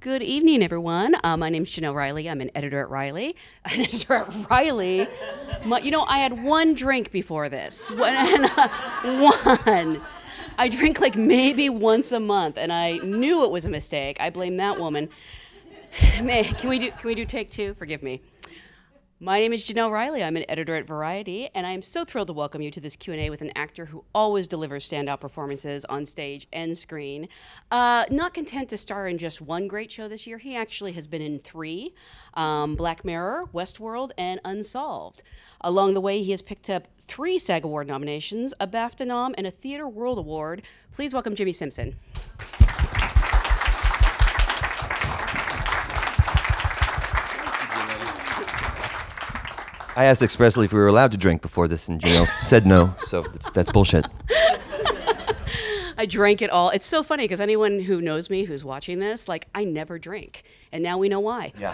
Good evening, everyone. My name's Jenelle Riley. I'm an editor at Riley. An editor at Riley. You know, I had one drink before this. One. I drink like maybe once a month, and I knew it was a mistake. I blame that woman. Man, can we do take two? Forgive me. My name is Jenelle Riley. I'm an editor at Variety, and I am so thrilled to welcome you to this Q&A with an actor who always delivers standout performances on stage and screen. Not content to star in just one great show this year, he actually has been in 3, Black Mirror, Westworld, and Unsolved. Along the way, he has picked up 3 SAG Award nominations, a BAFTA nom, and a Theatre World Award. Please welcome Jimmi Simpson. I asked expressly if we were allowed to drink before this, and Jenelle said no, so that's bullshit. I drank it all. It's so funny because anyone who knows me who's watching this, like, I never drink. And now we know why. Yeah.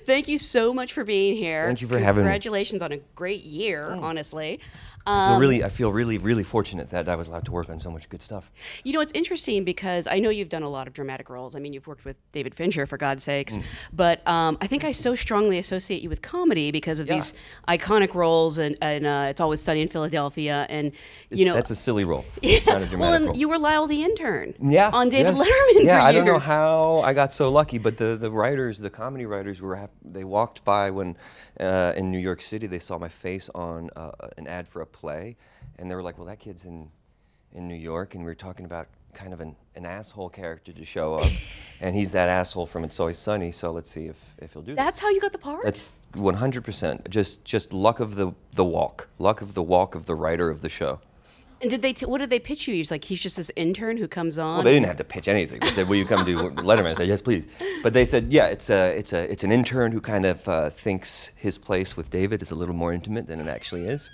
Thank you so much for being here. Thank you for having me. Congratulations on a great year, honestly. I feel really fortunate that I was allowed to work on so much good stuff. You know, it's interesting because I know you've done a lot of dramatic roles. I mean, you've worked with David Fincher, for God's sakes. But I think I so strongly associate you with comedy because of these iconic roles, and It's Always Sunny in Philadelphia, and you know that's a silly role. It's not a dramatic role. You were Lyle the intern. Yeah, on David Letterman. Yeah, for years. I don't know how I got so lucky, but the writers, the comedy writers, they walked by when in New York City they saw my face on an ad for a play, and they were like, "Well, that kid's in New York," and we were talking about kind of an asshole character to show up, and he's that asshole from It's Always Sunny. So let's see if he'll do. That's how you got the part. That's 100%. Just luck of the walk of the writer of the show. And what did they pitch you? He's just this intern who comes on. Well, they didn't have to pitch anything. They said, "Will you come do Letterman?" I said, "Yes, please." But they said, "Yeah, it's an intern who kind of thinks his place with David is a little more intimate than it actually is."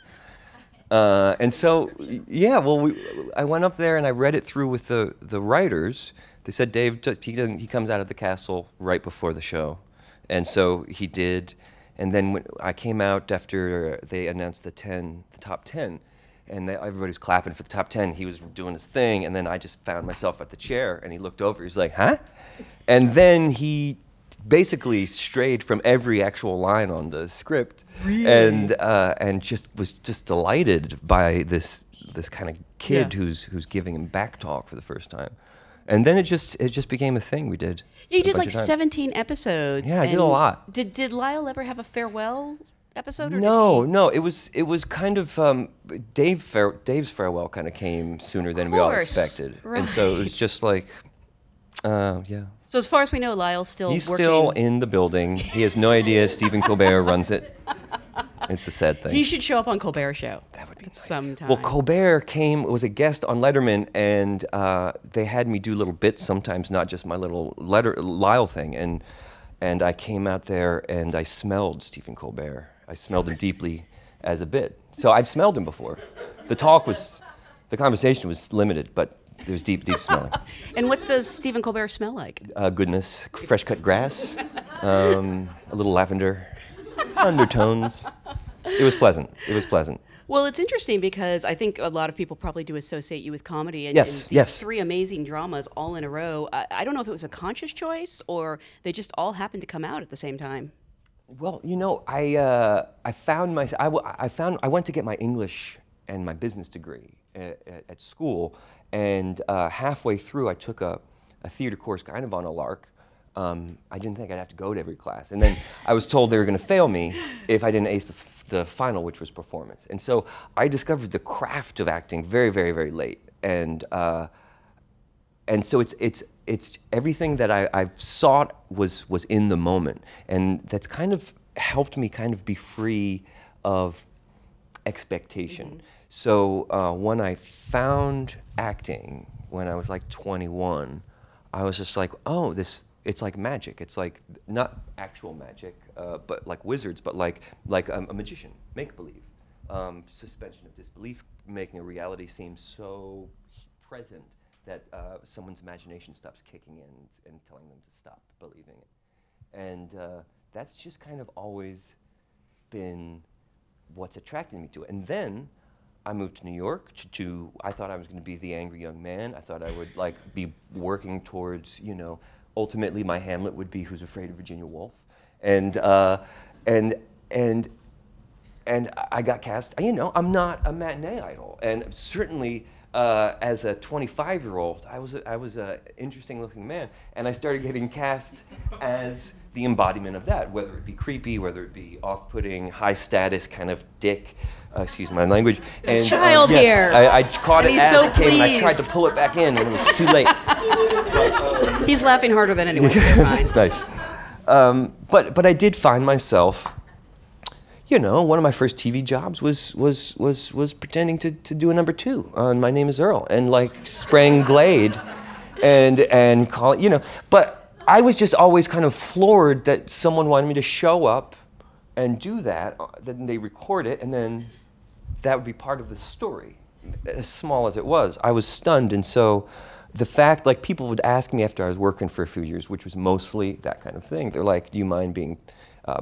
And so, yeah, well, I went up there and I read it through with the writers. They said, "Dave, he comes out of the castle right before the show," and so he did. And then when I came out after they announced the top 10. And everybody was clapping for the top 10. He was doing his thing, and then I just found myself at the chair, and he looked over. He's like, "Huh?" And then he basically strayed from every actual line on the script, really? and just was just delighted by this kind of kid who's giving him back talk for the first time. And then it just became a thing we did. Yeah, you did like 17 episodes. Yeah, I did a lot. Did Lyle ever have a farewell episode? Or No. It was kind of Dave's farewell kind of came sooner than we all expected, right. And so it was just like, yeah. So as far as we know, Lyle's still He's working. still in the building. He has no idea Stephen Colbert runs it. It's a sad thing. He should show up on Colbert Show. That would be nice. Sometime. Well, Colbert was a guest on Letterman, and they had me do little bits sometimes, not just my little Lyle thing, and I came out there and I smelled Stephen Colbert. I smelled him deeply as a bit. So I've smelled him before. The conversation was limited, but there's deep smelling. And what does Stephen Colbert smell like? Goodness, fresh cut grass, a little lavender, undertones. It was pleasant. Well, it's interesting because I think a lot of people probably do associate you with comedy, and, Yes, and these 3 amazing dramas all in a row. I don't know if it was a conscious choice or they just all happened to come out at the same time. Well, you know, I went to get my English and my business degree at school, and halfway through I took a theater course kind of on a lark. I didn't think I'd have to go to every class, and then I was told they were going to fail me if I didn't ace the final, which was performance. And so I discovered the craft of acting very late, and so it's everything that I've sought was in the moment, and that's kind of helped me kind of be free of expectation. So when I found acting when I was like 21, I was just like, oh, it's like magic. It's like not actual magic, but like wizards, but like a magician, make believe, suspension of disbelief, making a reality seem so present that someone's imagination stops kicking in and telling them to stop believing it. And that's just kind of always been what's attracted me to it. And then I moved to New York I thought I was going to be the angry young man. I thought I would like be working towards, you know, ultimately my Hamlet would be Who's Afraid of Virginia Woolf, and I got cast. You know, I'm not a matinee idol, and certainly as a 25-year-old, I was a interesting looking man, and I started getting cast as the embodiment of that, whether it be creepy, whether it be off-putting, high status kind of dick. Excuse my language. There's a child here. I caught it as so it came, and I tried pleased. to pull it back in, and it was too late. He's laughing harder than anyone, so you're fine. It's nice. But I did find myself, you know, one of my first TV jobs was pretending to do a number 2 on My Name Is Earl, and like spraying Glade and call it, you know. But I was just always kind of floored that someone wanted me to show up and do that. Then they record it, and then that would be part of the story, as small as it was. I was stunned, and so the fact, like, people would ask me after I was working for a few years, which was mostly that kind of thing. They're like, do you mind being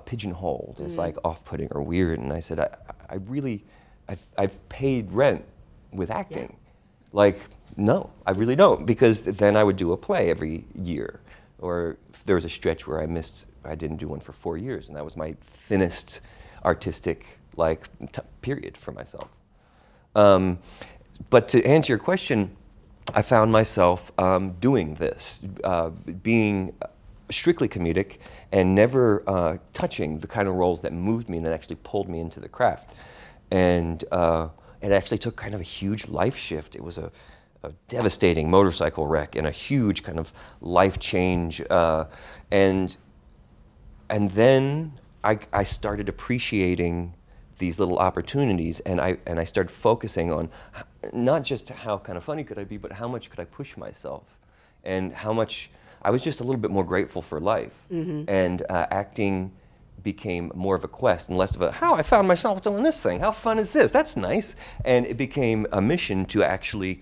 pigeonholed as like off-putting or weird? And I said, I've paid rent with acting. Yeah. Like, no, I really don't, because then I would do a play every year. Or if there was a stretch where I didn't do one for 4 years, and that was my thinnest artistic like period for myself. But to answer your question, I found myself doing this, being strictly comedic and never touching the kind of roles that moved me and that actually pulled me into the craft. And it actually took kind of a huge life shift. It was a devastating motorcycle wreck and a huge kind of life change. And then I started appreciating these little opportunities, and I started focusing on not just how kind of funny could I be, but how much could I push myself, and how much I was just a little bit more grateful for life. Mm-hmm. And acting became more of a quest and less of a, how I found myself doing this thing, how fun is this, that's nice. And it became a mission to actually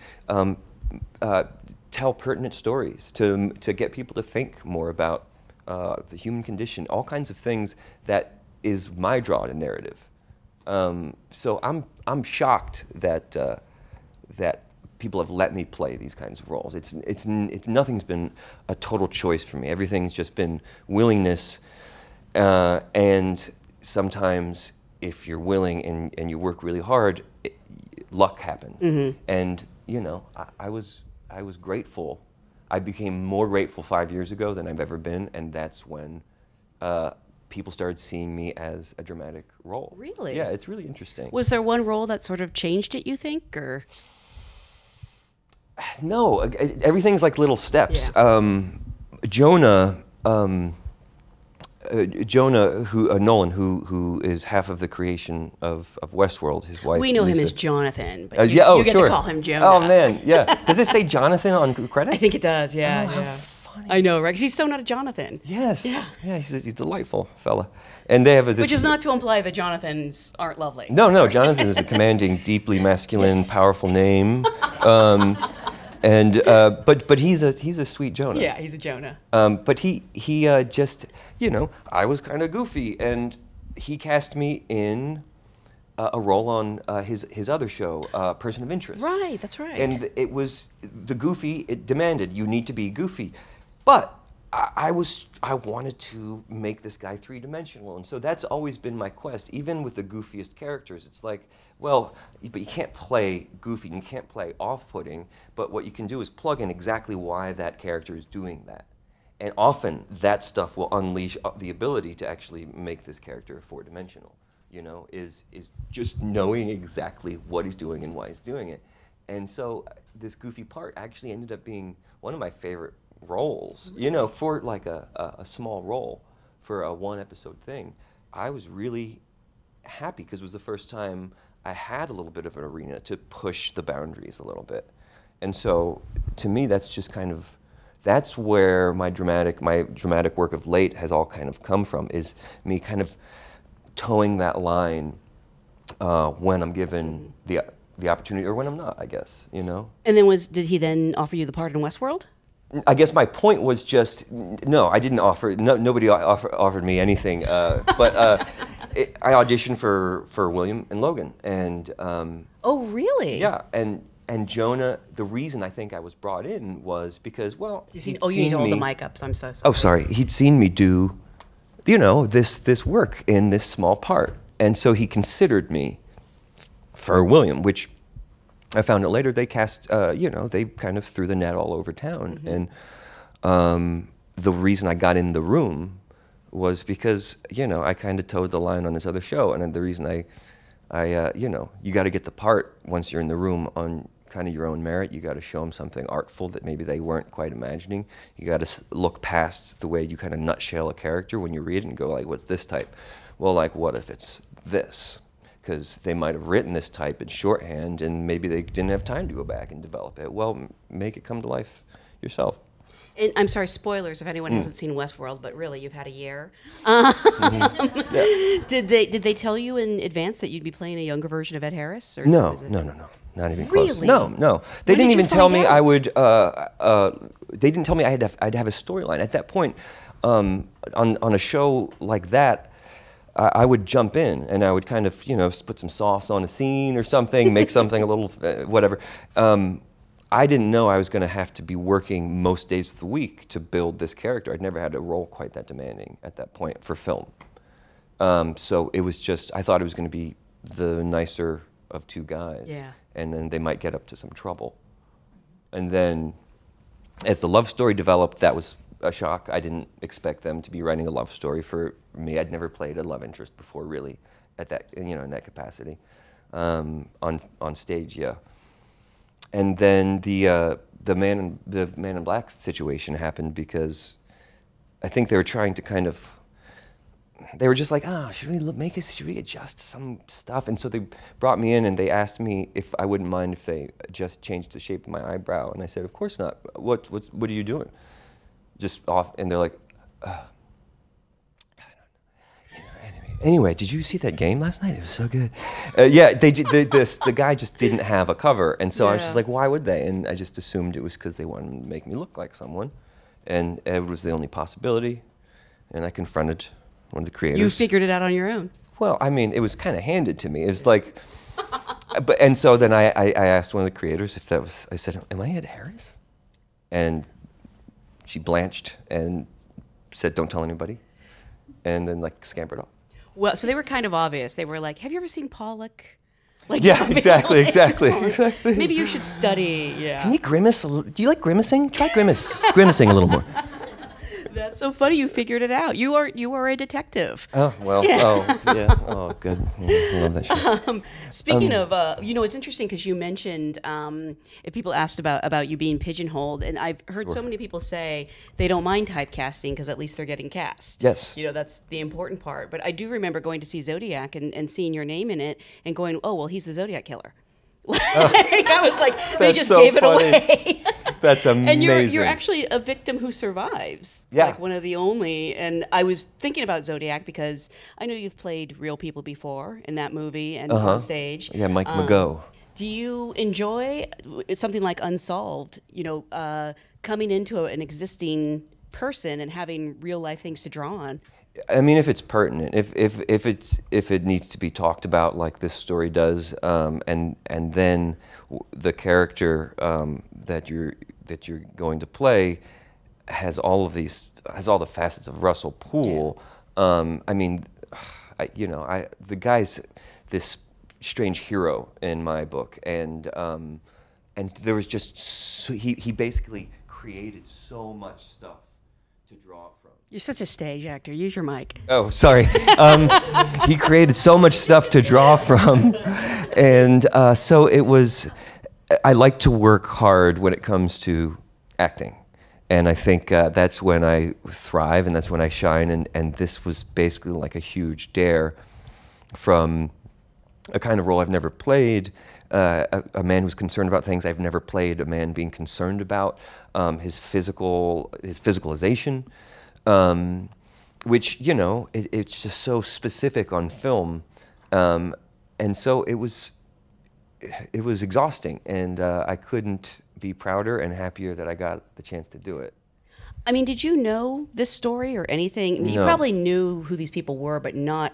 tell pertinent stories, to get people to think more about the human condition, all kinds of things that is my draw to narrative. So I'm shocked that that people have let me play these kinds of roles. It's nothing's been a total choice for me. Everything's just been willingness, and sometimes if you're willing and you work really hard, luck happens. Mm-hmm. And you know, I was grateful. I became more grateful 5 years ago than I've ever been, and that's when people started seeing me as a dramatic role. Really? Yeah, it's really interesting. Was there one role that sort of changed it, you think, or? No, everything's like little steps. Yeah. Jonah, Nolan, who is half of the creation of Westworld, his wife. We know Lisa. him as Jonathan, but you get sure. to call him Jonah. Oh man, yeah. Does it say Jonathan on credits? I think it does. Yeah. Oh, yeah. how funny. I know, right? Because he's so not a Jonathan. Yes. Yeah. Yeah. He's a delightful fella, and they have Which is not to imply that Jonathans aren't lovely. No. Jonathan is a commanding, deeply masculine, Yes. powerful name. But he's a sweet Jonah. Yeah, he's a Jonah. But he just, you know, I was kind of goofy, and he cast me in a role on his other show, Person of Interest. Right, that's right. And it was the goofy. It demanded you need to be goofy, but I wanted to make this guy three-dimensional, and so that's always been my quest. Even with the goofiest characters, it's like, well, but you can't play goofy, you can't play off-putting, but what you can do is plug in exactly why that character is doing that. And often that stuff will unleash the ability to actually make this character four-dimensional, you know, is just knowing exactly what he's doing and why he's doing it. And so this goofy part actually ended up being one of my favorite roles, you know, for like a small role for a one-episode thing. I was really happy because it was the first time I had a little bit of an arena to push the boundaries a little bit. And so to me, that's just kind of, that's where my dramatic work of late has all kind of come from, is me kind of towing that line when I'm given the opportunity, or when I'm not, I guess, you know? And then did he then offer you the part in Westworld? I guess my point was just, no, I didn't offer, nobody offered me anything, but I auditioned for William and Logan, and Oh, really? yeah, and Jonah. The reason I think I was brought in was because, well, You need to hold the mic up. So I'm so sorry. Oh, sorry. He'd seen me do, you know, this work in this small part, and so he considered me for William, which I found out later they cast. You know, they kind of threw the net all over town, and the reason I got in the room was because, you know, I kind of towed the line on this other show, and the reason I you know, you got to get the part once you're in the room on kind of your own merit. You got to show them something artful that maybe they weren't quite imagining. You got to look past the way you kind of nutshell a character when you read it and go like, what's this type? Well, like, what if it's this? Because they might have written this type in shorthand, and maybe they didn't have time to go back and develop it. Well, make it come to life yourself. And I'm sorry, spoilers if anyone hasn't seen Westworld, but really, you've had a year. Did they tell you in advance that you'd be playing a younger version of Ed Harris? Or No, not even close. Really? No. They When didn't did even you tell find me out? I would. They didn't tell me I'd have a storyline at that point. On a show like that, I would jump in and I would kind of, you know, put some sauce on a scene or something, make something a little whatever. I didn't know I was going to have to be working most days of the week to build this character. I'd never had a role quite that demanding at that point for film. So it was just, I thought it was going to be the nicer of two guys. Yeah. And then they might get up to some trouble. And then as the love story developed, that was a shock. I didn't expect them to be writing a love story for me. I'd never played a love interest before, really, at that, you know, in that capacity. On stage, yeah. And then the man in black situation happened because I think they were trying to kind of, they were just like, should we adjust some stuff? And so they brought me in and they asked me if I wouldn't mind if they just changed the shape of my eyebrow. And I said, of course not. What are you doing? Just off, and they're like, anyway, did you see that game last night? It was so good. Yeah, the guy just didn't have a cover, and so I was just like, why would they? And I just assumed it was because they wanted to make me look like someone, and Ed was the only possibility. And I confronted one of the creators. You figured it out on your own. Well, I mean, it was kind of handed to me. It was like, and so then I asked one of the creators if that was. I said, "Am I Ed Harris?" And she blanched and said, "Don't tell anybody," and then like scampered off. Well, so they were kind of obvious. They were like, have you ever seen Pollock? Like, yeah, exactly. Maybe you should study, yeah. Can you grimace? Do you like grimacing? Try grimacing a little more. That's so funny. You figured it out. You are a detective. Oh, well, yeah. Oh, good. I love that shit. Speaking of, you know, it's interesting because you mentioned if people asked about you being pigeonholed, and I've heard so many people say they don't mind typecasting because at least they're getting cast. Yes. You know, that's the important part. But I do remember going to see Zodiac and seeing your name in it and going, oh, well, he's the Zodiac killer. I was like, they just so gave funny. It away. That's amazing. And you're actually a victim who survives. Yeah. Like one of the only. And I was thinking about Zodiac because I know you've played real people before in that movie and on stage. Yeah, Mike Mageau. Do you enjoy something like Unsolved, you know, coming into an existing person and having real life things to draw on? I mean, if it's pertinent, if it needs to be talked about like this story does, and then the character that you're going to play has all the facets of Russell Poole. Yeah. I mean, the guy's this strange hero in my book, and there was just he basically created so much stuff to draw from. You're such a stage actor. Use your mic. Oh, sorry. He created so much stuff to draw from, and so it was. I like to work hard when it comes to acting, and I think that's when I thrive and that's when I shine. And this was basically like a huge dare from a kind of role I've never played. A man who's concerned about things I've never played. A man being concerned about his physicalization. Which, you know, it's just so specific on film, and so it was exhausting, and I couldn't be prouder and happier that I got the chance to do it. I mean, did you know this story or anything? I mean, No. You probably knew who these people were, but not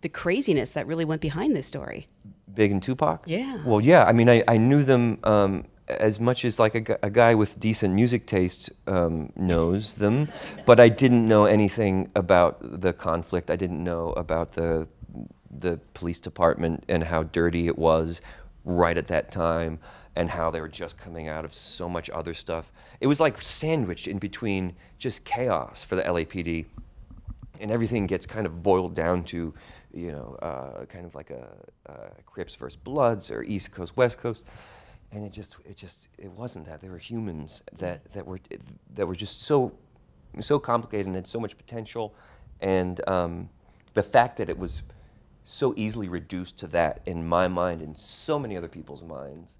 the craziness that really went behind this story. Big and Tupac? Yeah. Well, yeah. I mean, I knew them as much as like a guy with decent music taste knows them, but I didn't know anything about the conflict. I didn't know about the police department and how dirty it was right at that time, and how they were just coming out of so much other stuff. It was like sandwiched in between just chaos for the LAPD, and everything gets kind of boiled down to, you know, kind of like a Crips versus Bloods or East Coast, West Coast, and it wasn't that. They were humans that were just so complicated and had so much potential, and the fact that it was so easily reduced to that in my mind and so many other people's minds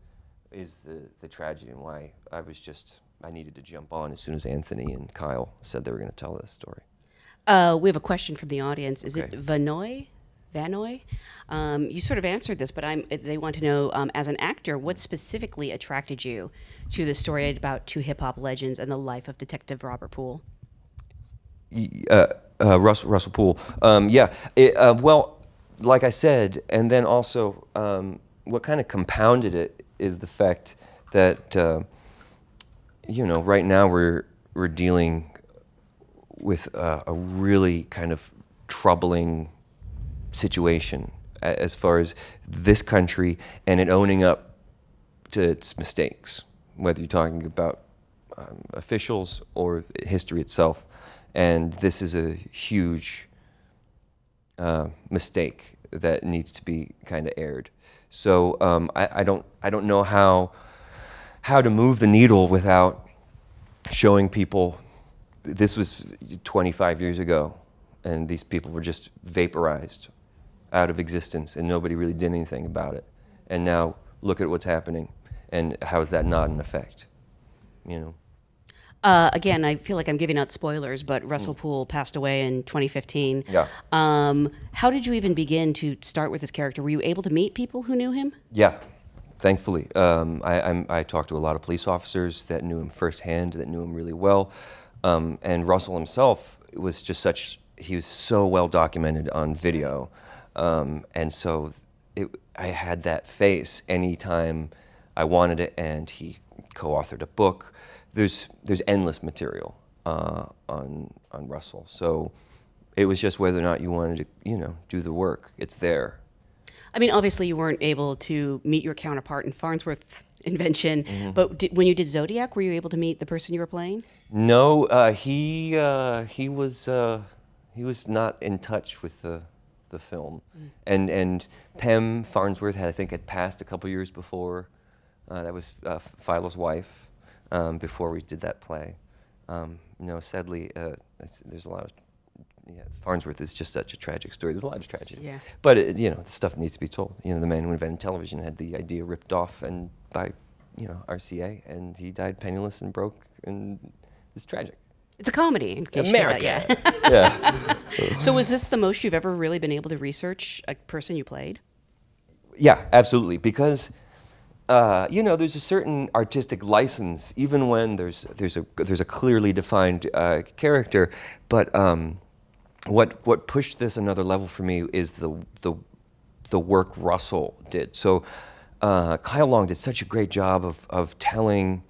is the tragedy, and why I needed to jump on as soon as Anthony and Kyle said they were going to tell this story. We have a question from the audience. Is it Vanoy? You sort of answered this, but they want to know, as an actor, what specifically attracted you to the story about two hip-hop legends and the life of Detective Robert Poole? Russell Poole. Yeah. Well, like I said, and then also what kind of compounded it is the fact that you know, right now we're dealing with a really kind of troubling situation as far as this country and it owning up to its mistakes, whether you're talking about officials or history itself. And this is a huge mistake that needs to be kind of aired. So I don't know how to move the needle without showing people this was 25 years ago, and these people were just vaporized out of existence, and nobody really did anything about it. And now look at what's happening, and how is that not an effect? You know. Again, I feel like I'm giving out spoilers, but Russell Poole passed away in 2015. Yeah. How did you even begin to start with this character? Were you able to meet people who knew him? Yeah, thankfully. I talked to a lot of police officers that knew him firsthand, that knew him really well. And Russell himself was just he was so well documented on video. And so I had that face anytime I wanted it, and he co-authored a book. There's endless material on Russell. So it was just whether or not you wanted to, you know, do the work. It's there. I mean, obviously you weren't able to meet your counterpart in Farnsworth's invention, but when you did Zodiac, were you able to meet the person you were playing? No, he was not in touch with the film, and Pem Farnsworth had passed a couple years before. That was Philo's wife. Before we did that play. No, sadly, there's a lot of, Farnsworth is just such a tragic story. There's a lot of tragedy. Yeah. But, you know, the stuff needs to be told. You know, the man who invented television had the idea ripped off and by, you know, RCA, and he died penniless and broke, and it's tragic. It's a comedy, in case America. You know that, Yeah. So was this the most you've ever really been able to research a person you played? Yeah, absolutely, because you know, there's a certain artistic license, even when there's a clearly defined character. But what pushed this another level for me is the work Russell did. So Kyle Long did such a great job of telling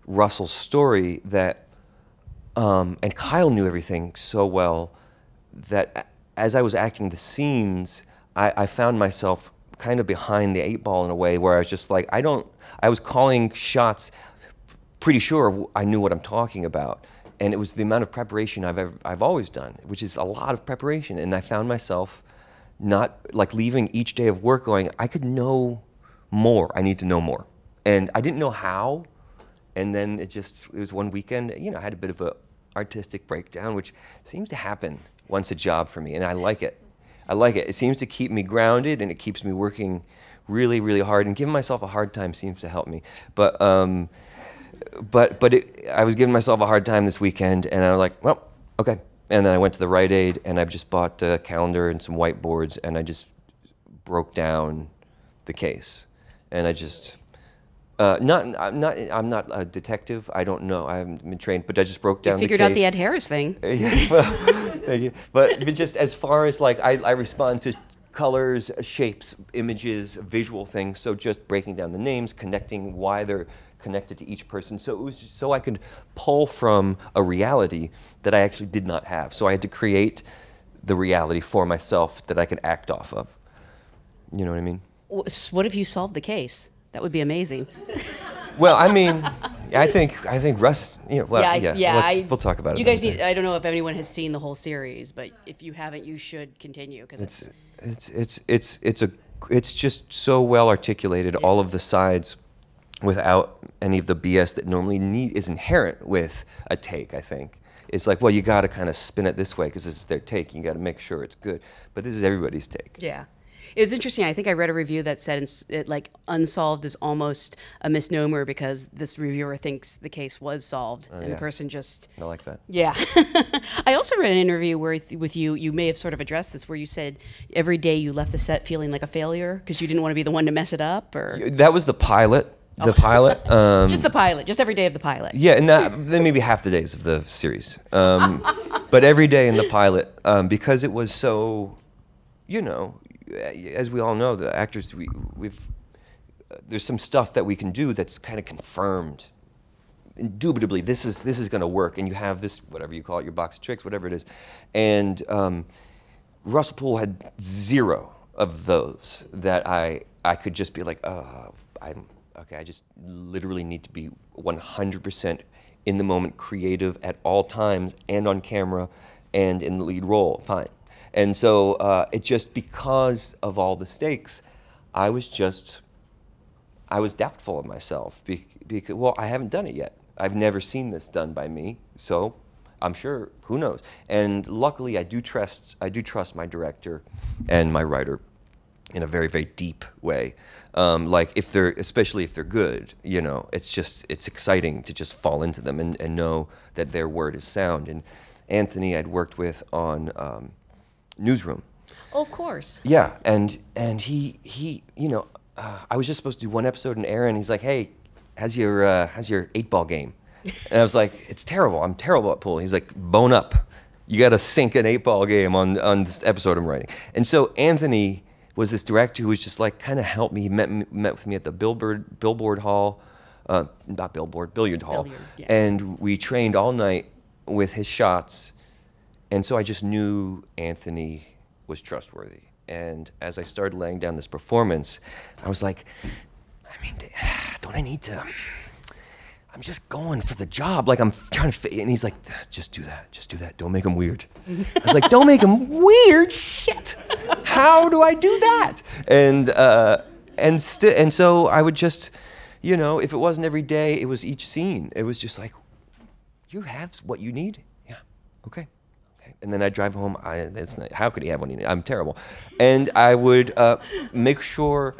Russell's story that, and Kyle knew everything so well that as I was acting the scenes, I found myself kind of behind the 8 ball in a way where I was just like, I was calling shots pretty sure I knew what I'm talking about. And it was the amount of preparation I've always done, which is a lot of preparation. And I found myself not like leaving each day of work going, I could know more, I need to know more. And I didn't know how. And then it was one weekend, you know, I had a bit of a artistic breakdown, which seems to happen once a job for me, and I like it. I like it. It seems to keep me grounded, and it keeps me working really, really hard. And giving myself a hard time seems to help me. But I was giving myself a hard time this weekend, and I was like, well, okay. And then I went to the Rite Aid, and I just bought a calendar and some whiteboards, and I just broke down the case. And I just, I'm not a detective. I don't know. I haven't been trained, but I just broke down the case. You figured out the Ed Harris thing. Yeah, well, thank you. But just as far as like, I respond colors, shapes, images, visual things. So just breaking down the names, connecting why they're connected to each person. So it was just so I could pull from a reality that I actually did not have. So I had to create the reality for myself that I could act off of. You know what I mean? What if you solved the case? That would be amazing. Well, I mean, I think Russ. You know, well, we'll talk about it. You guys need. I don't know if anyone has seen the whole series, but if you haven't, you should continue because it's just so well articulated. All of the sides, without any of the BS that normally is inherent with a take. I think it's like, well, you got to kind of spin it this way because it's their take. You got to make sure it's good, but this is everybody's take. Yeah. It was interesting. I think I read a review that said like Unsolved is almost a misnomer because this reviewer thinks the case was solved, and the person just. I like that. Yeah. I also read an interview with you. You may have sort of addressed this, where you said every day you left the set feeling like a failure because you didn't want to be the one to mess it up, or. That was the pilot. The pilot. Just the pilot. Just every day of the pilot. Yeah, and then maybe half the days of the series, but every day in the pilot because it was so, you know. As we all know, the actors, there's some stuff that we can do that's kind of confirmed. Indubitably, this is going to work, and you have this, whatever you call it, your box of tricks, whatever it is. And Russell Poole had zero of those that I could just be like, I just literally need to be 100% in the moment, creative at all times, and on camera, and in the lead role. Fine. And so it just, because of all the stakes, I was doubtful of myself because, well, I haven't done it yet. I've never seen this done by me, so I'm sure, who knows? And luckily, I do trust my director and my writer in a very, very deep way. Like especially if they're good, you know, it's exciting to just fall into them and know that their word is sound. And Anthony I'd worked with on Newsroom. Oh, of course. Yeah, and he you know, I was just supposed to do one episode in Aaron. He's like, hey, how's your 8-ball game? And I was like, it's terrible. I'm terrible at pool. He's like, bone up. You got to sink an 8-ball game on this episode I'm writing. And so Anthony was this director who was just like kind of helped me. He met with me at the Billiard Hall, yeah. And we trained all night with his shots. And so I just knew Anthony was trustworthy. And as I started laying down this performance, I was like, I mean, don't I need to? I'm just going for the job. Like, I'm trying to fit. And he's like, just do that. Don't make him weird. I was like, don't make him weird? Shit. How do I do that? And so I would just, you know, if it wasn't every day, it was each scene. It was just like, you have what you need? Yeah, okay. And then I'd drive home. How could he have what he needed? I'm terrible. And I would make sure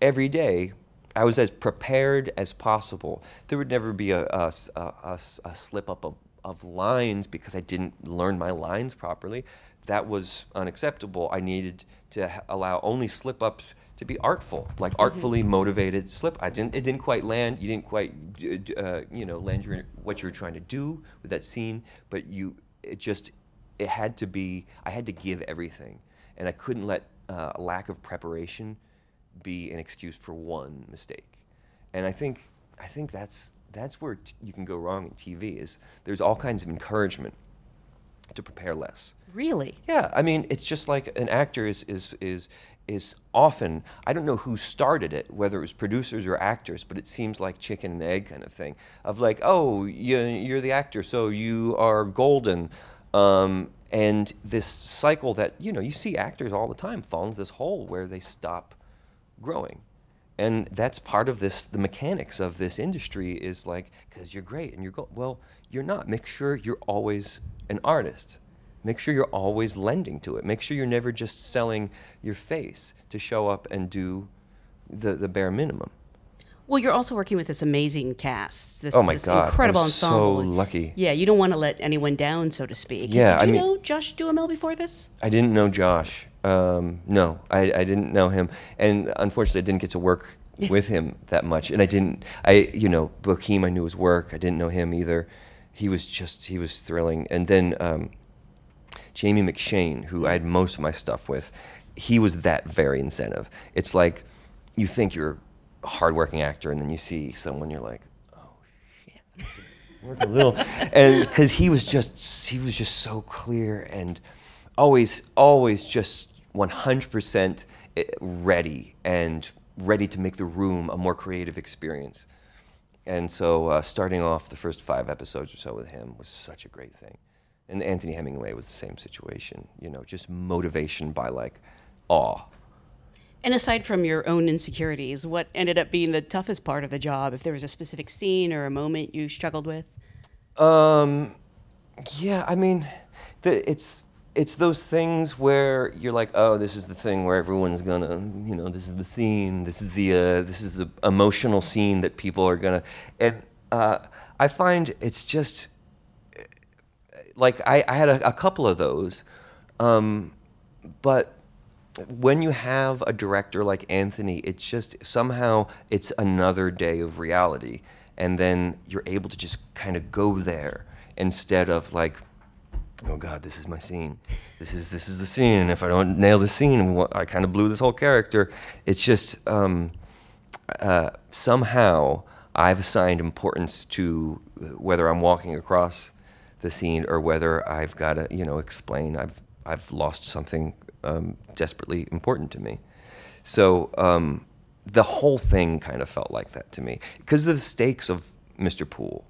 every day I was as prepared as possible. There would never be a slip up of lines because I didn't learn my lines properly. That was unacceptable. I needed to allow only slip ups to be artful, like artfully motivated slip. It didn't quite land. You didn't quite, land what you were trying to do with that scene. But it had to be. I had to give everything, and I couldn't let a lack of preparation be an excuse for one mistake. And I think that's where you can go wrong in TV. Is there's all kinds of encouragement to prepare less. Really? Yeah. I mean, it's just like an actor is often, I don't know who started it, whether it was producers or actors, but it seems like chicken and egg kind of thing. Of like, oh, you're the actor, so you are golden. And this cycle that, you see actors all the time fall into this hole where they stop growing. And that's part of the mechanics of this industry is like, because you're great and you're gold. Well, you're not. Make sure you're always an artist. Make sure you're always lending to it. Make sure you're never just selling your face to show up and do the bare minimum. Well, you're also working with this amazing cast. This God, incredible I'm ensemble. So lucky. Yeah, you don't want to let anyone down, so to speak. Yeah, Did you know Josh Duhamel before this? I didn't know Josh. No, I didn't know him, and unfortunately, I didn't get to work with him that much. And Bokeem, I knew his work. I didn't know him either. He was thrilling. And then Jamie McShane, who I had most of my stuff with, he was that very incentive. It's like you think you're a hardworking actor, and then you see someone, you're like, oh shit, work a little, and because he was just so clear and always just 100% ready to make the room a more creative experience. And so starting off the first 5 episodes or so with him was such a great thing. And Anthony Hemingway was the same situation, you know, just motivation by like awe. And aside from your own insecurities, what ended up being the toughest part of the job? If there was a specific scene or a moment you struggled with? Yeah, I mean, it's those things where you're like, oh, this is the thing where everyone's gonna, you know, this is the scene, this is the emotional scene that people are gonna, and I find it's just, like I had a couple of those, but when you have a director like Anthony, it's just somehow it's another day of reality, and then you're able to just kind of go there instead of like, oh God, this is my scene. This is the scene, and if I don't nail the scene, I kind of blew this whole character. It's just somehow I've assigned importance to whether I'm walking across the scene or whether I've got to, you know, explain I've lost something desperately important to me. So the whole thing kind of felt like that to me because of the stakes of Mr. Poole,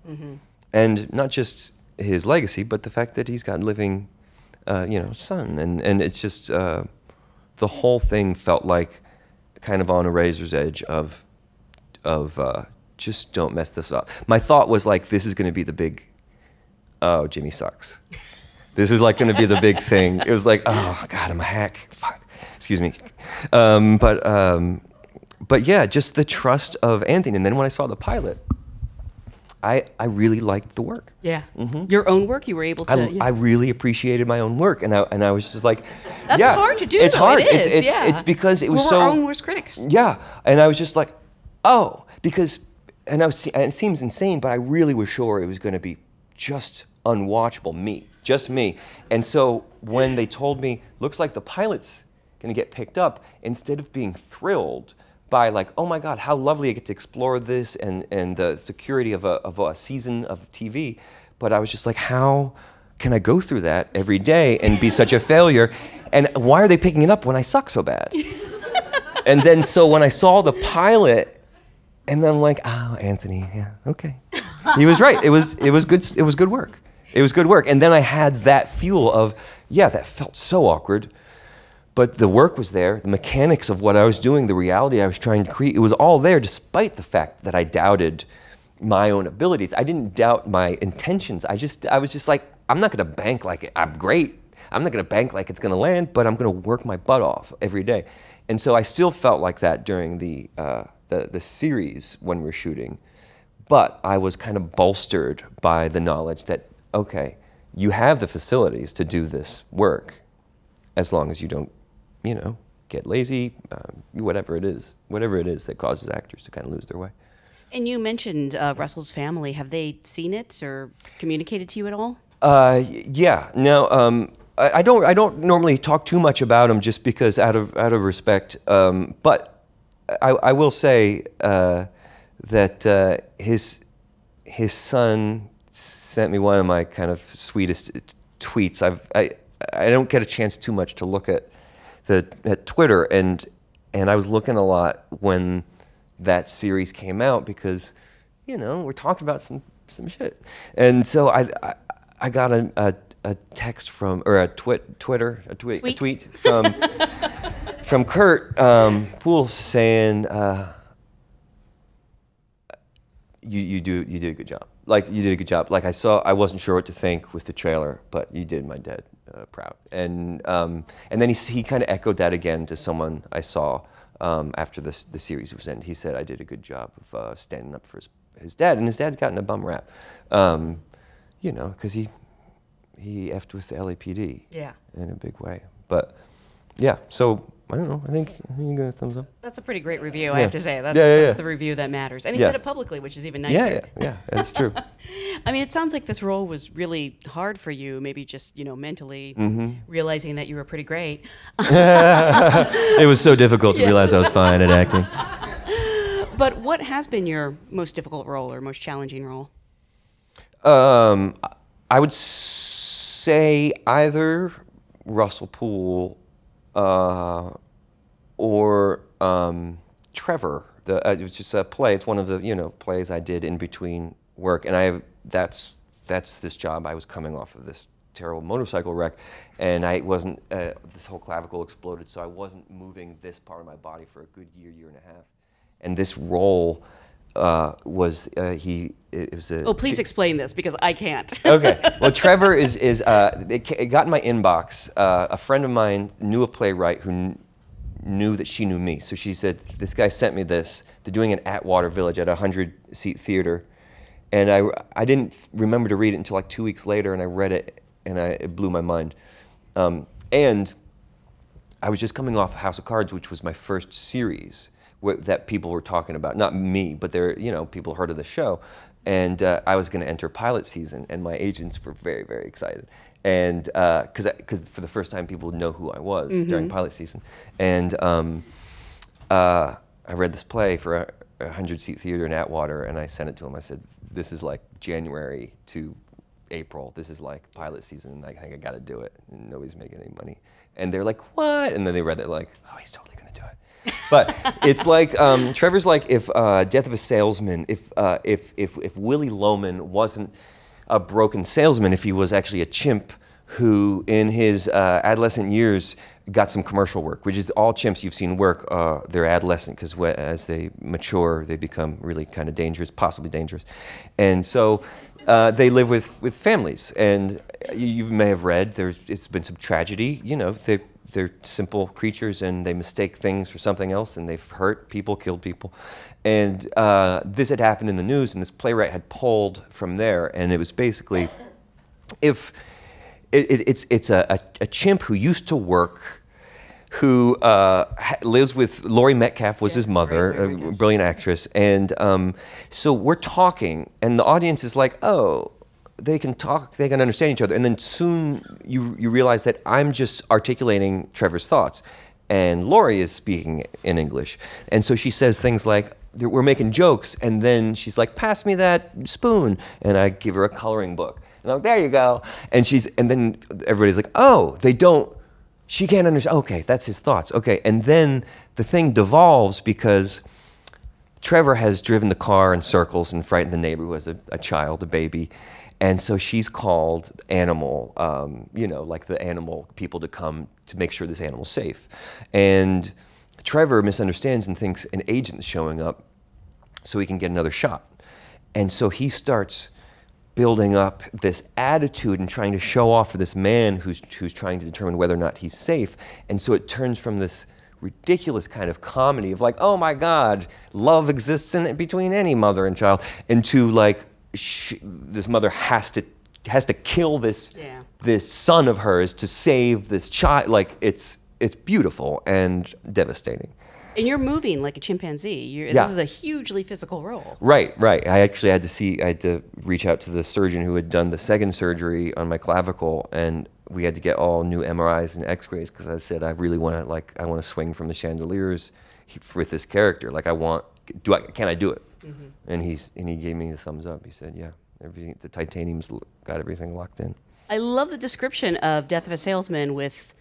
and not just his legacy, but the fact that he's got living, you know, son, and it's just the whole thing felt like kind of on a razor's edge of just don't mess this up. My thought was like, this is going to be the big, oh, Jimmy sucks. This was like going to be the big thing. It was like, oh God, I'm a hack. Fuck, excuse me. But yeah, just the trust of Anthony. And then when I saw the pilot, I really liked the work. Yeah. Your own work, you were able to. I really appreciated my own work, and I was just like, that's yeah, hard to do. It's hard. It is, It's because it was so. We're our own worst critics. Yeah, and I was just like, oh, because, and it seems insane, but I really was sure it was going to be just unwatchable, just me. And so when they told me, looks like the pilot's going to get picked up, instead of being thrilled by like, oh my God, how lovely I get to explore this and the security of a season of TV, but I was just like, how can I go through that every day and be such a failure? And why are they picking it up when I suck so bad? And then so when I saw the pilot, and then I'm like, oh, Anthony, yeah, okay. He was right. It was good. It was good work. It was good work. And then I had that fuel of, yeah, that felt so awkward, but the work was there. The mechanics of what I was doing, the reality I was trying to create, it was all there, despite the fact that I doubted my own abilities. I didn't doubt my intentions. I was just like, I'm not going to bank like I'm great. I'm not going to bank like it's going to land, but I'm going to work my butt off every day. And so I still felt like that during the series when we were shooting. But I was kind of bolstered by the knowledge that, okay, you have the facilities to do this work as long as you don't, you know, get lazy, whatever it is that causes actors to kind of lose their way. And you mentioned Russell's family. Have they seen it or communicated to you at all? Yeah, no, I don't normally talk too much about him just because out of respect, but I will say that his son sent me one of my kind of sweetest tweets. I don't get a chance too much to look at Twitter, and I was looking a lot when that series came out because, you know, we're talking about some shit, and so I got a text from, or a tweet from Kurt Poole saying, you did a good job. Like, you did a good job. Like, I wasn't sure what to think with the trailer, but you did my dad proud. And then he kind of echoed that again to someone I saw after the series was ended. He said I did a good job of standing up for his dad, and his dad's gotten a bum rap, you know, because he effed with the LAPD, yeah, in a big way. But yeah, so I don't know. I think you got a thumbs up. That's a pretty great review, I have to say. That's, Yeah. that's the review that matters. And he said it publicly, which is even nicer. Yeah, that's true. I mean, it sounds like this role was really hard for you, maybe just, mentally realizing that you were pretty great. It was so difficult to realize I was fine at acting. But what has been your most difficult role or most challenging role? I would say either Russell Poole or Trevor. It was just a play. It's one of the plays I did in between work, and that's this job. I was coming off of this terrible motorcycle wreck, and I wasn't. This whole clavicle exploded, so I wasn't moving this part of my body for a good year and a half. And this role it was a. Oh, please explain this because I can't. Okay. Well, Trevor it got in my inbox. A friend of mine knew a playwright who knew that she knew me. So she said, this guy sent me this. They're doing it at Water Village at a 100-seat theater. And I didn't remember to read it until like 2 weeks later, and I read it, and it blew my mind. And I was just coming off House of Cards, which was my first series that people were talking about. Not me, but people heard of the show. And I was going to enter pilot season, and my agents were very, very excited. And because for the first time, people would know who I was during pilot season. And I read this play for a 100-seat theater in Atwater, and I sent it to him. I said, this is like January to April. This is like pilot season, and I think I got to do it. And nobody's making any money. And they're like, what? And then they read it like, oh, he's totally going to do it. But it's like, Trevor's like if Death of a Salesman, if Willy Loman wasn't a broken salesman, if he was actually a chimp who in his adolescent years got some commercial work, which is all chimps you've seen work, they're adolescent, because as they mature, they become really kind of dangerous, possibly dangerous. And so they live with families. And you may have read, it's been some tragedy, they're simple creatures, and they mistake things for something else, and they've hurt people, killed people. And this had happened in the news, and this playwright had pulled from there, and it was basically, if it's a chimp who used to work, who lives with Laurie Metcalf was his mother, a brilliant actress, and so we're talking, and the audience is like, oh, they can talk, they can understand each other, and then soon you realize that I'm just articulating Trevor's thoughts, and Laurie is speaking in English, and so she says things like, we're making jokes, and then she's like, pass me that spoon, and I give her a coloring book, and I'm like, there you go, and then everybody's like, oh, she can't understand, okay, that's his thoughts, okay, and then the thing devolves because Trevor has driven the car in circles and frightened the neighbor who has a child, a baby. And so she's called animal, like the animal people to come to make sure this animal's safe. And Trevor misunderstands and thinks an agent's showing up so he can get another shot. And so he starts building up this attitude and trying to show off for this man who's trying to determine whether or not he's safe. And so it turns from this ridiculous kind of comedy of like, oh my God, love exists between any mother and child, into like, this mother has to kill this son of hers to save this child. Like it's beautiful and devastating. And you're moving like a chimpanzee. This is a hugely physical role. Right. I actually had to reach out to the surgeon who had done the second surgery on my clavicle, and we had to get all new MRIs and X-rays because I said I really want to swing from the chandeliers with this character. Like can I do it? Mm-hmm. And he gave me the thumbs up. He said, yeah, the titanium's got everything locked in. I love the description of Death of a Salesman with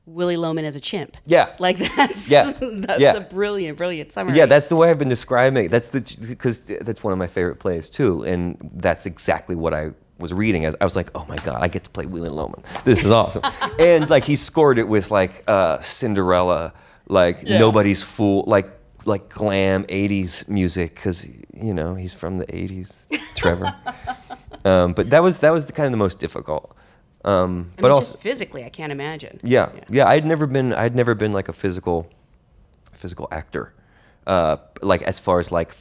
Willy Loman as a chimp. Yeah. Like that's a brilliant summary. Yeah, that's the way I've been describing it. Because that's one of my favorite plays too, and that's exactly what I was reading as I was like, oh my God, I get to play Willy Loman. This is awesome. And like he scored it with like Cinderella, like Nobody's Fool, like glam 80s music, because he's from the 80s, Trevor. But that was kind of the most difficult. But also just physically, I can't imagine. Yeah. I'd never been like a physical actor, like as far as like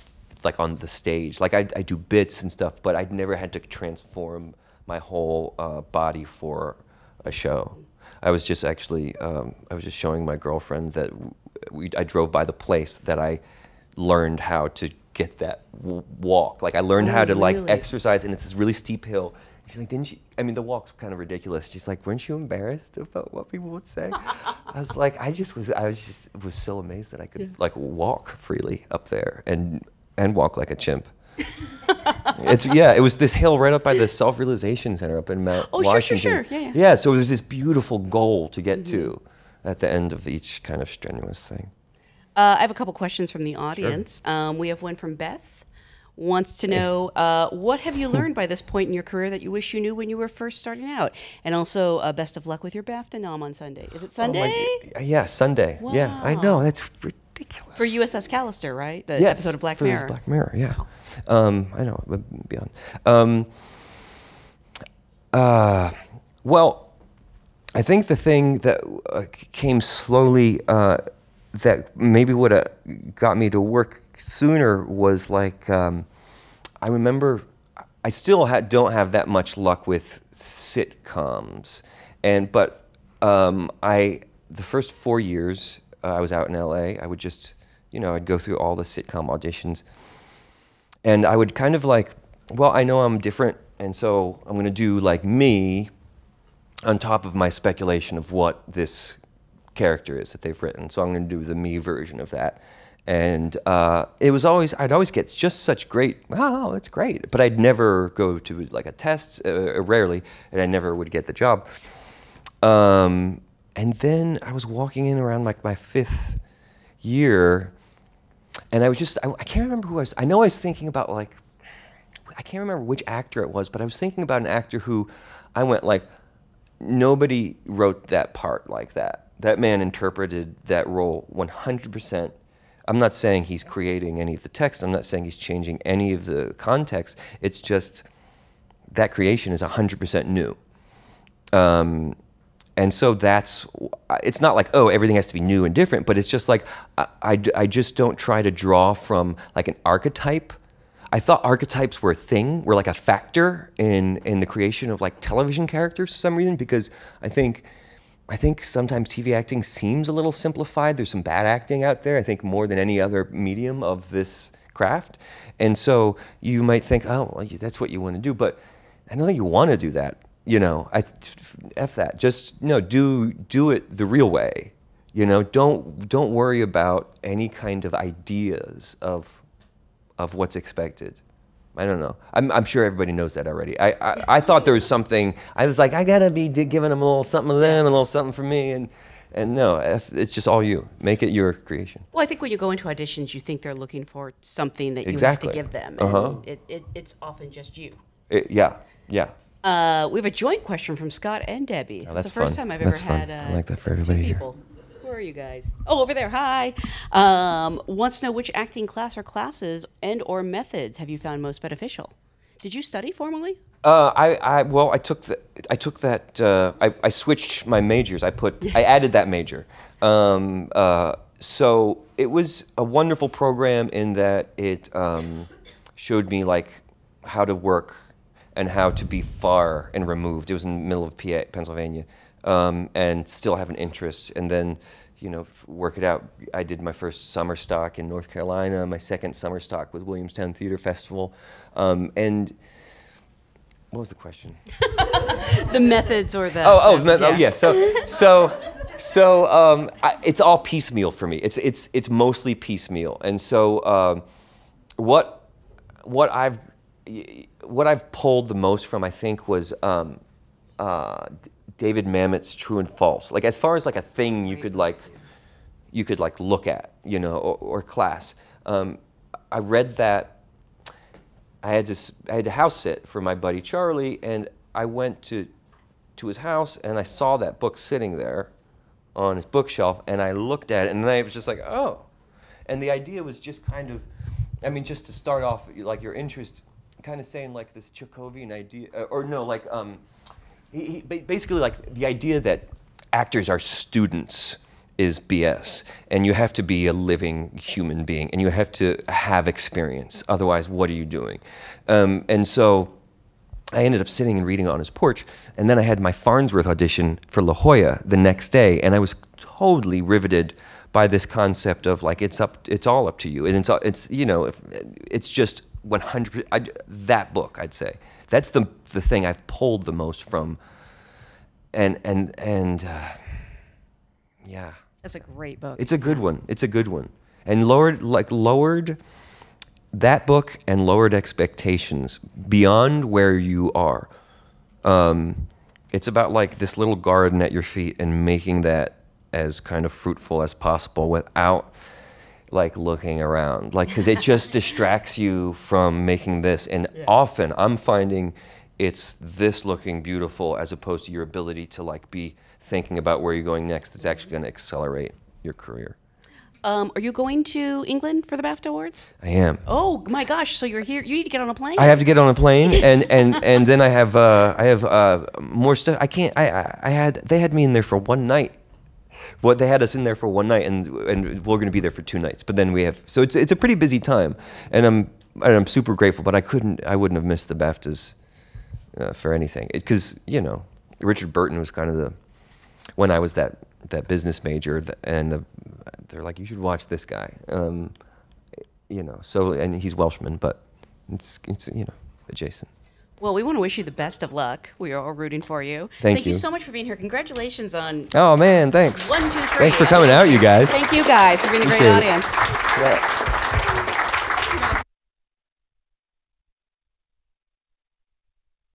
on the stage. Like I do bits and stuff, but I'd never had to transform my whole body for a show. I was just actually, I was just showing my girlfriend that I drove by the place that I learned how to get that walk. Like I learned how to like exercise, and it's this really steep hill. She's like, didn't you? I mean, the walk's kind of ridiculous. She's like, weren't you embarrassed about what people would say? I was like, I was so amazed that I could like walk freely up there and walk like a chimp. It was this hill right up by the Self-Realization Center up in Mount Washington. Sure. Yeah, so it was this beautiful goal to get to at the end of each kind of strenuous thing. I have a couple questions from the audience. Sure. We have one from Beth. Wants to know, what have you learned by this point in your career that you wish you knew when you were first starting out? And also, best of luck with your BAFTA nom on Sunday. Is it Sunday? Oh yeah, Sunday. Wow. Yeah, I know, that's ridiculous. For USS Callister, right? The episode of Black Mirror. Black Mirror, yeah. Wow. I know, but beyond. Well, I think the thing that came slowly that maybe would have got me to work sooner was like, I remember I still don't have that much luck with sitcoms, but the first 4 years I was out in LA, I would just, I'd go through all the sitcom auditions, and I would kind of like, well, I know I'm different, and so I'm gonna do like me on top of my speculation of what this character is that they've written. So I'm going to do the me version of that. And I'd always get just such great, oh, that's great. But I'd never go to like a test, rarely, and I never would get the job. And then I was walking in around like my 5th year, and I was just, I can't remember who I know I was thinking about like, I can't remember which actor it was, but I was thinking about an actor who I went like, nobody wrote that part like that. That man interpreted that role 100%. I'm not saying he's creating any of the text. I'm not saying he's changing any of the context. It's just that creation is 100% new. And so it's not like, oh, everything has to be new and different, but it's just like, I just don't try to draw from like an archetype. I thought archetypes were a thing, were like a factor in the creation of like television characters for some reason, because I think sometimes TV acting seems a little simplified. There's some bad acting out there, I think more than any other medium of this craft. And so you might think, oh, well, that's what you want to do, but I don't think you want to do that. F that. Just do it the real way. Don't worry about any kind of ideas of what's expected. I don't know. I'm sure everybody knows that already. I thought there was something. I was like, I gotta be giving them a little something to them, a little something for me, and no, it's just all you. Make it your creation. Well, I think when you go into auditions, you think they're looking for something that you have to give them, and it's often just you. Yeah. We have a joint question from Scott and Debbie. Oh, that's the first fun. time I've ever had. I like that for everybody here. People. Where are you guys? Oh, over there. Hi. Wants to know which acting class or classes or methods have you found most beneficial? Did you study formally? I took that. I switched my majors. I added that major. So it was a wonderful program in that it showed me like how to work and how to be far and removed. It was in the middle of Pennsylvania. And still have an interest, and then, work it out. I did my first summer stock in North Carolina, my second summer stock with Williamstown Theater Festival, and what was the question? The methods or the yeah. So it's all piecemeal for me. It's mostly piecemeal, and so what I've pulled the most from, I think, was David Mamet's True and False. Like as far as like a thing you could look at, or class. I read that. I had to house sit for my buddy Charlie, and I went to his house, and I saw that book sitting there on his bookshelf, and I looked at it, and then I was just like, oh. And the idea was just kind of, just to start off, like your interest, kind of saying like this Chekhovian idea, basically like the idea that actors are students is BS, and you have to be a living human being, and you have to have experience. Otherwise, what are you doing? And so I ended up sitting and reading it on his porch, and then I had my Farnsworth audition for La Jolla the next day, and I was totally riveted by this concept of like it's all up to you, and it's you know, it's just 100%. That book, I'd say, that's the thing I've pulled the most from, and yeah. That's a great book. It's a good one. It's a good one, and lowered that book and lowered expectations beyond where you are. It's about like this little garden at your feet and making that as kind of fruitful as possible without like looking around, like, because it just distracts you from making this. And often I'm finding it's this looking beautiful as opposed to your ability to like be thinking about where you're going next. That's actually going to accelerate your career. Are you going to England for the BAFTA Awards? I am. Oh my gosh! So you're here. You need to get on a plane. I have to get on a plane, and then I have more stuff. I can't. They had me in there for one night. Well, they had us in there for one night, and we're going to be there for 2 nights. But then we have, so it's a pretty busy time, and I'm super grateful. But I wouldn't have missed the BAFTAs for anything, because you know, Richard Burton was kind of when I was that business major, and they're like, you should watch this guy, you know. So, and he's Welshman, but it's you know, adjacent. Well, we want to wish you the best of luck. We are all rooting for you. Thank you so much for being here. Congratulations on. Oh man, thanks. 1, 2, 3. Thanks for coming out, you guys. Thank you guys for being a great Appreciate it. audience. Yeah.